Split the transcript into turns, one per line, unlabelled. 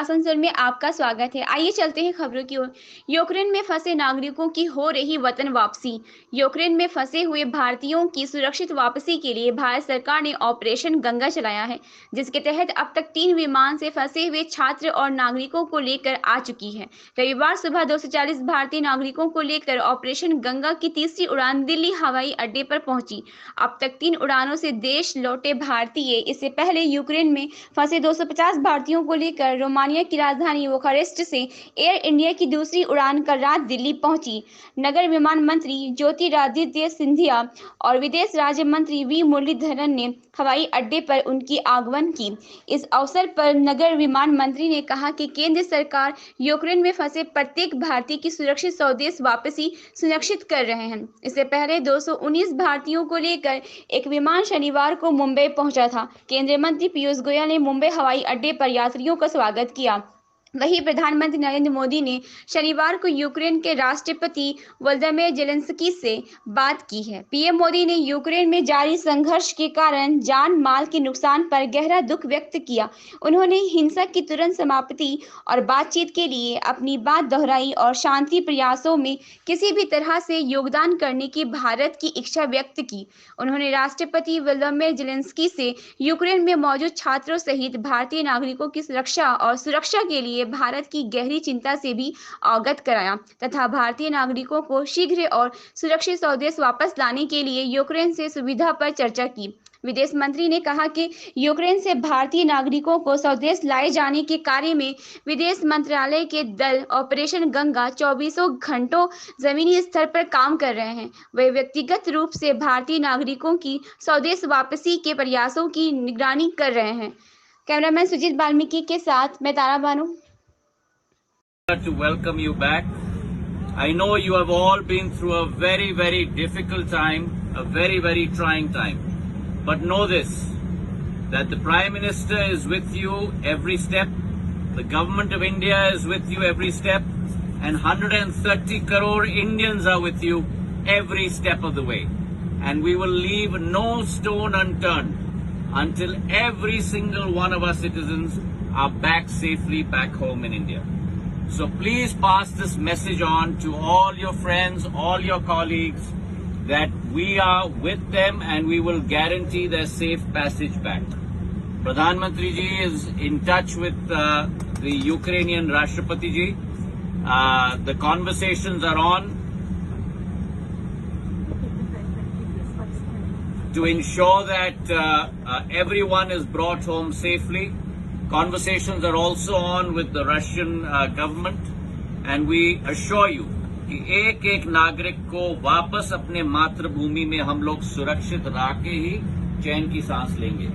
आसनसोल में आपका स्वागत है। आइए चलते हैं खबरों की ओर। यूक्रेन में फंसे नागरिकों की हो रही वतन वापसी। यूक्रेन में फंसे हुए भारतीयों की सुरक्षित वापसी के लिए भारत सरकार ने ऑपरेशन गंगा चलाया है, जिसके तहत अब तक 3 विमान से फंसे हुए छात्र और नागरिकों को लेकर आ चुकी है। रविवार सुबह 240 भारतीय नागरिकों को लेकर ऑपरेशन गंगा की तीसरी उड़ान दिल्ली हवाई अड्डे पर पहुंची। अब तक 3 उड़ानों से देश लौटे भारतीय इससे पहले यूक्रेन में फंसे 250 भारतीयों को लेकर रोमानिया की राजधानी बुखारेस्ट से एयर इंडिया की दूसरी उड़ान कल रात दिल्ली पहुंची। नगर विमान मंत्री ज्योतिरादित्य सिंधिया और विदेश राज्य मंत्री वी मुरलीधरन ने हवाई अड्डे पर उनकी आगमन की। इस अवसर पर नगर विमान मंत्री ने कहा कि केंद्र सरकार यूक्रेन में फंसे प्रत्येक भारतीय की सुरक्षित स्वदेश वापसी सुनिश्चित कर रहे हैं। इससे पहले 219 भारतीयों को लेकर एक विमान शनिवार को मुंबई पहुंचा था। केंद्रीय मंत्री पीयूष गोयल ने मुंबई हवाई अड्डे पर यात्रियों का स्वागत किया। वहीं प्रधानमंत्री नरेंद्र मोदी ने शनिवार को यूक्रेन के राष्ट्रपति वोलोदिमीर ज़ेलेंस्की से बात की है। पीएम मोदी ने यूक्रेन में जारी संघर्ष के कारण जान माल के नुकसान पर गहरा दुख व्यक्त किया। उन्होंने हिंसा की तुरंत समाप्ति और बातचीत के लिए अपनी बात दोहराई और शांति प्रयासों में किसी भी तरह से योगदान करने की भारत की इच्छा व्यक्त की। उन्होंने राष्ट्रपति वोलोदिमीर ज़ेलेंस्की से यूक्रेन में मौजूद छात्रों सहित भारतीय नागरिकों की सुरक्षा के लिए भारत की गहरी चिंता से भी अवगत कराया तथा भारतीय नागरिकों को शीघ्र और सुरक्षित स्वदेश वापस लाने के लिए यूक्रेन से सुविधा पर चर्चा की। विदेश मंत्री ने कहा कि यूक्रेन से भारतीय नागरिकों को स्वदेश लाए जाने के कार्य में विदेश मंत्रालय के दल ऑपरेशन गंगा 24 घंटों जमीनी स्तर पर काम कर रहे हैं। वे व्यक्तिगत रूप से भारतीय नागरिकों की स्वदेश वापसी के प्रयासों की निगरानी कर रहे हैं। कैमरामैन सुजीत वाल्मीकि के साथ मैं तारा Bano.
To welcome you back. I know you have all been through a very, very difficult time, a very, very trying time. But know this, that the Prime Minister is with you every step, the Government of India is with you every step, and 130 crore Indians are with you every step of the way. And we will leave no stone unturned until every single one of our citizens are back safely back home in India. So please pass this message on to all your friends, all your colleagues, that we are with them and we will guarantee their safe passage back. Pradhan Mantri ji is in touch with the Ukrainian Rashtrapati ji. The conversations are on to ensure that everyone is brought home safely. Conversations are also on with the Russian government, and we assure you कि एक एक नागरिक को वापस अपने मातृभूमि में हम लोग सुरक्षित रख के ही चैन की सांस लेंगे।